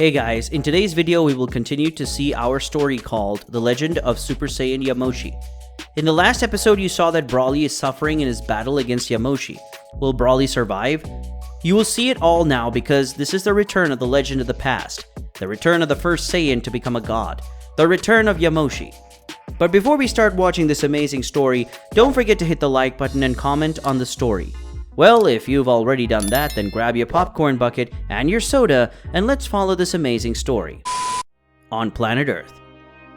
Hey guys, in today's video we will continue to see our story called The Legend of Super Saiyan Yamoshi. In the last episode you saw that Broly is suffering in his battle against Yamoshi. Will Broly survive? You will see it all now because this is the return of the legend of the past, the return of the first Saiyan to become a god, the return of Yamoshi. But before we start watching this amazing story, don't forget to hit the like button and comment on the story. Well, if you've already done that, then grab your popcorn bucket and your soda and let's follow this amazing story. On planet Earth.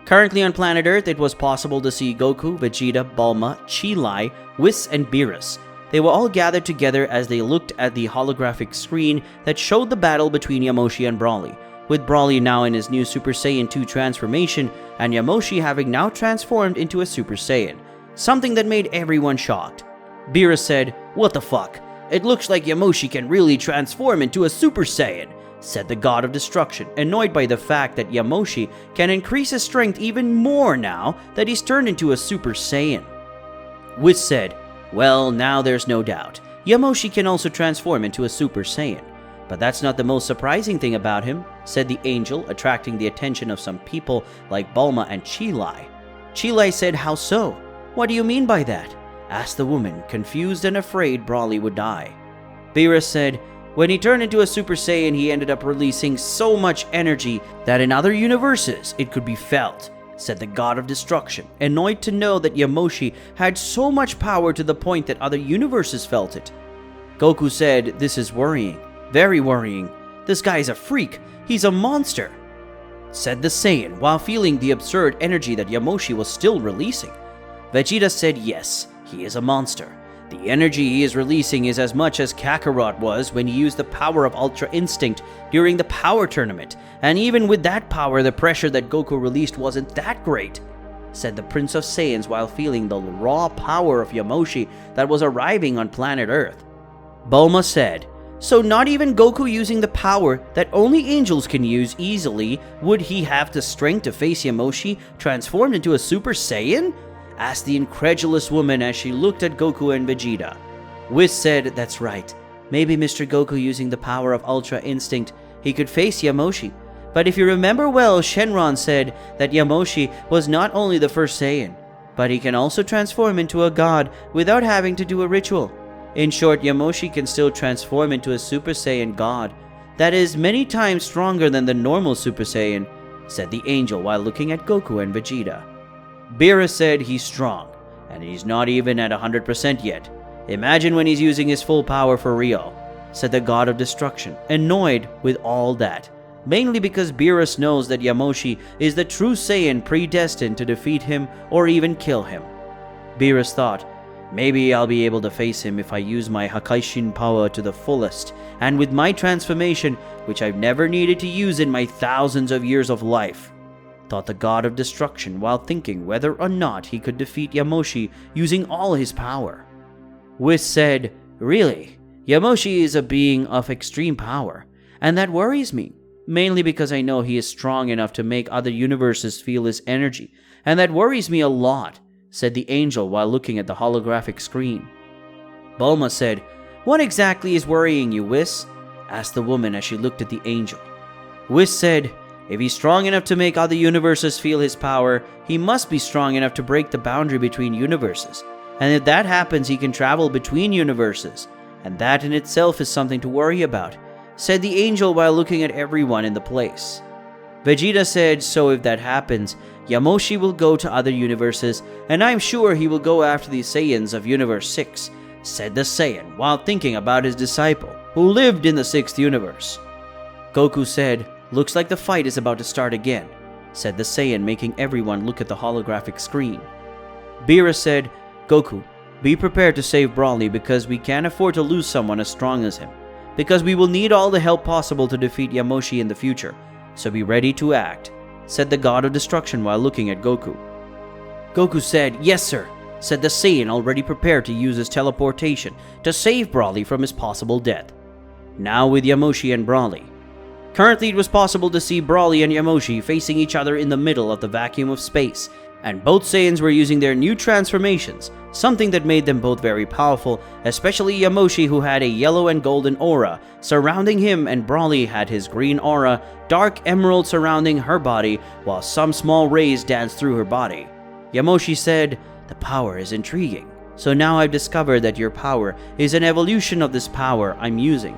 Currently on planet Earth, it was possible to see Goku, Vegeta, Bulma, Chi-Lai, Whis, and Beerus. They were all gathered together as they looked at the holographic screen that showed the battle between Yamoshi and Broly, with Broly now in his new Super Saiyan 2 transformation and Yamoshi having now transformed into a Super Saiyan, something that made everyone shocked. Beerus said, "What the fuck? It looks like Yamoshi can really transform into a Super Saiyan," said the God of Destruction, annoyed by the fact that Yamoshi can increase his strength even more now that he's turned into a Super Saiyan. Whis said, "Well, now there's no doubt. Yamoshi can also transform into a Super Saiyan. But that's not the most surprising thing about him," said the angel, attracting the attention of some people like Bulma and Chi-Lai. Chi-Lai said, "How so? What do you mean by that?" asked the woman, confused and afraid Broly would die. Beerus said, "When he turned into a Super Saiyan, he ended up releasing so much energy that in other universes it could be felt," said the God of Destruction, annoyed to know that Yamoshi had so much power to the point that other universes felt it. Goku said, "This is worrying, very worrying. This guy is a freak, he's a monster," said the Saiyan while feeling the absurd energy that Yamoshi was still releasing. Vegeta said, "Yes, he is a monster. The energy he is releasing is as much as Kakarot was when he used the power of Ultra Instinct during the Power Tournament, and even with that power, the pressure that Goku released wasn't that great," said the Prince of Saiyans while feeling the raw power of Yamoshi that was arriving on planet Earth. Bulma said, "So not even Goku using the power that only angels can use easily, would he have the strength to face Yamoshi transformed into a Super Saiyan?" asked the incredulous woman as she looked at Goku and Vegeta. Whis said, "That's right. Maybe Mr. Goku using the power of Ultra Instinct, he could face Yamoshi. But if you remember well, Shenron said that Yamoshi was not only the first Saiyan, but he can also transform into a god without having to do a ritual. In short, Yamoshi can still transform into a Super Saiyan god that is many times stronger than the normal Super Saiyan," said the angel while looking at Goku and Vegeta. Beerus said, "He's strong, and he's not even at 100% yet. Imagine when he's using his full power for real," said the God of Destruction, annoyed with all that, mainly because Beerus knows that Yamoshi is the true Saiyan predestined to defeat him or even kill him. Beerus thought, "Maybe I'll be able to face him if I use my Hakaishin power to the fullest, and with my transformation, which I've never needed to use in my thousands of years of life," thought the God of Destruction while thinking whether or not he could defeat Yamoshi using all his power. Whis said, "Really, Yamoshi is a being of extreme power, and that worries me, mainly because I know he is strong enough to make other universes feel his energy, and that worries me a lot," said the angel while looking at the holographic screen. Bulma said, "What exactly is worrying you, Whis?" asked the woman as she looked at the angel. Whis said, "If he's strong enough to make other universes feel his power, he must be strong enough to break the boundary between universes. And if that happens, he can travel between universes. And that in itself is something to worry about," said the angel while looking at everyone in the place. Vegeta said, "So if that happens, Yamoshi will go to other universes, and I'm sure he will go after the Saiyans of Universe 6, said the Saiyan while thinking about his disciple, who lived in the 6th universe. Goku said, "Looks like the fight is about to start again," said the Saiyan, making everyone look at the holographic screen. Beerus said, "Goku, be prepared to save Broly because we can't afford to lose someone as strong as him, because we will need all the help possible to defeat Yamoshi in the future, so be ready to act," said the God of Destruction while looking at Goku. Goku said, "Yes sir," said the Saiyan already prepared to use his teleportation to save Broly from his possible death. Now with Yamoshi and Broly. Currently, it was possible to see Broly and Yamoshi facing each other in the middle of the vacuum of space, and both Saiyans were using their new transformations, something that made them both very powerful, especially Yamoshi, who had a yellow and golden aura surrounding him, and Broly had his green aura, dark emerald surrounding her body, while some small rays danced through her body. Yamoshi said, "The power is intriguing. So now I've discovered that your power is an evolution of this power I'm using.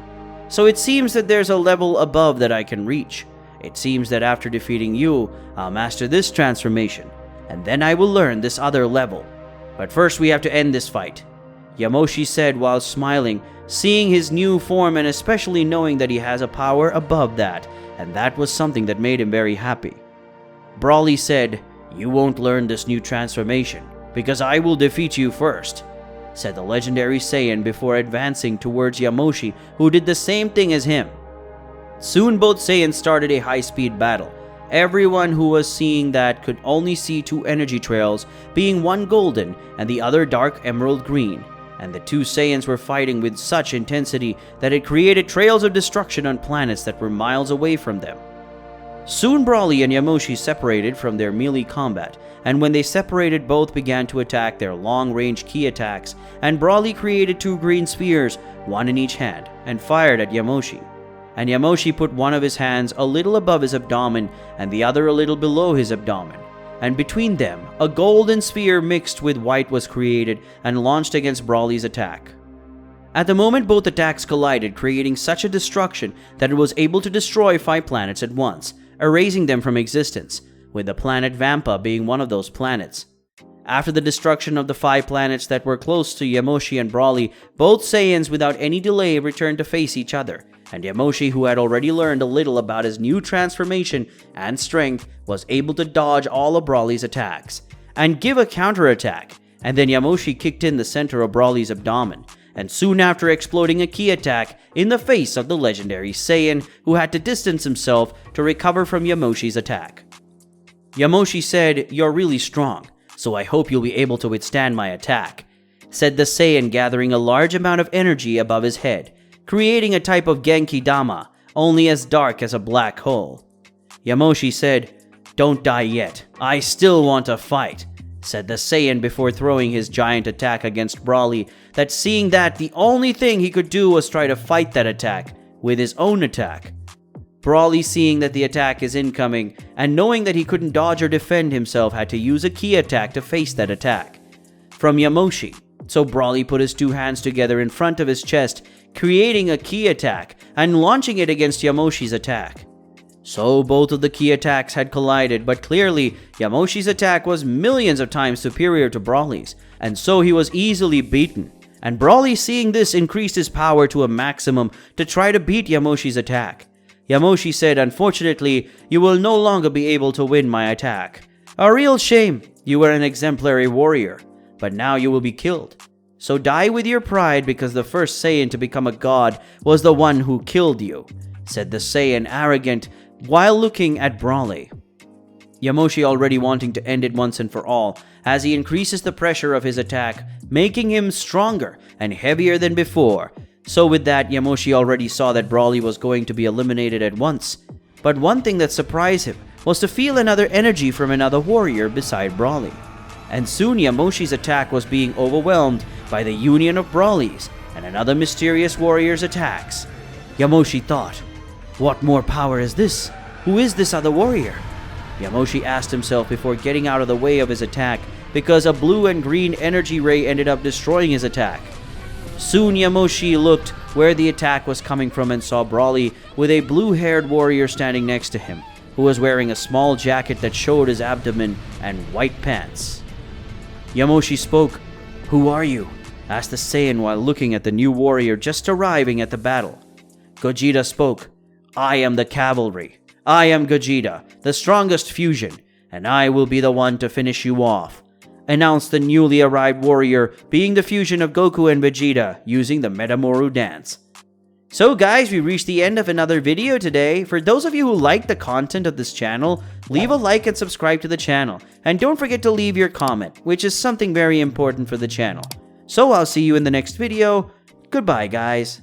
So it seems that there's a level above that I can reach. It seems that after defeating you, I'll master this transformation, and then I will learn this other level. But first we have to end this fight," Yamoshi said while smiling, seeing his new form and especially knowing that he has a power above that, and that was something that made him very happy. Broly said, "You won't learn this new transformation, because I will defeat you first," said the legendary Saiyan before advancing towards Yamoshi, who did the same thing as him. Soon both Saiyans started a high-speed battle. Everyone who was seeing that could only see two energy trails, being one golden and the other dark emerald green, and the two Saiyans were fighting with such intensity that it created trails of destruction on planets that were miles away from them. Soon Broly and Yamoshi separated from their melee combat, and when they separated, both began to attack their long-range ki attacks, and Broly created two green spheres, one in each hand, and fired at Yamoshi. And Yamoshi put one of his hands a little above his abdomen and the other a little below his abdomen, and between them a golden sphere mixed with white was created and launched against Broly's attack. At the moment, both attacks collided, creating such a destruction that it was able to destroy 5 planets at once, erasing them from existence, with the planet Vampa being one of those planets. After the destruction of the 5 planets that were close to Yamoshi and Broly, both Saiyans without any delay returned to face each other, and Yamoshi, who had already learned a little about his new transformation and strength, was able to dodge all of Broly's attacks and give a counterattack, and then Yamoshi kicked in the center of Broly's abdomen, and soon after exploding a ki attack in the face of the legendary Saiyan, who had to distance himself to recover from Yamoshi's attack. Yamoshi said, "You're really strong, so I hope you'll be able to withstand my attack," said the Saiyan, gathering a large amount of energy above his head, creating a type of Genki Dama, only as dark as a black hole. Yamoshi said, "Don't die yet, I still want to fight," said the Saiyan before throwing his giant attack against Broly, that seeing that the only thing he could do was try to fight that attack with his own attack. Broly, seeing that the attack is incoming and knowing that he couldn't dodge or defend himself, had to use a ki attack to face that attack from Yamoshi. So Broly put his 2 hands together in front of his chest, creating a ki attack and launching it against Yamoshi's attack. So both of the ki attacks had collided, but clearly Yamoshi's attack was millions of times superior to Broly's, and so he was easily beaten. And Broly, seeing this, increased his power to a maximum to try to beat Yamoshi's attack. Yamoshi said, "Unfortunately, you will no longer be able to win my attack. A real shame. You were an exemplary warrior, but now you will be killed. So die with your pride, because the first Saiyan to become a god was the one who killed you," said the Saiyan, arrogant, while looking at Broly. Yamoshi already wanting to end it once and for all, as he increases the pressure of his attack, making him stronger and heavier than before. So with that, Yamoshi already saw that Broly was going to be eliminated at once. But one thing that surprised him was to feel another energy from another warrior beside Broly. And soon Yamoshi's attack was being overwhelmed by the union of Broly's and another mysterious warrior's attacks. Yamoshi thought, "What more power is this? Who is this other warrior?" Yamoshi asked himself before getting out of the way of his attack, because a blue and green energy ray ended up destroying his attack. Soon Yamoshi looked where the attack was coming from and saw Broly with a blue-haired warrior standing next to him, who was wearing a small jacket that showed his abdomen and white pants. Yamoshi spoke. "Who are you?" asked the Saiyan while looking at the new warrior just arriving at the battle. Gogeta spoke. "I am the cavalry. I am Gogeta, the strongest fusion, and I will be the one to finish you off," announced the newly arrived warrior, being the fusion of Goku and Vegeta using the Metamoru dance. So guys, we reached the end of another video today. For those of you who like the content of this channel, leave a like and subscribe to the channel. And don't forget to leave your comment, which is something very important for the channel. So I'll see you in the next video. Goodbye guys.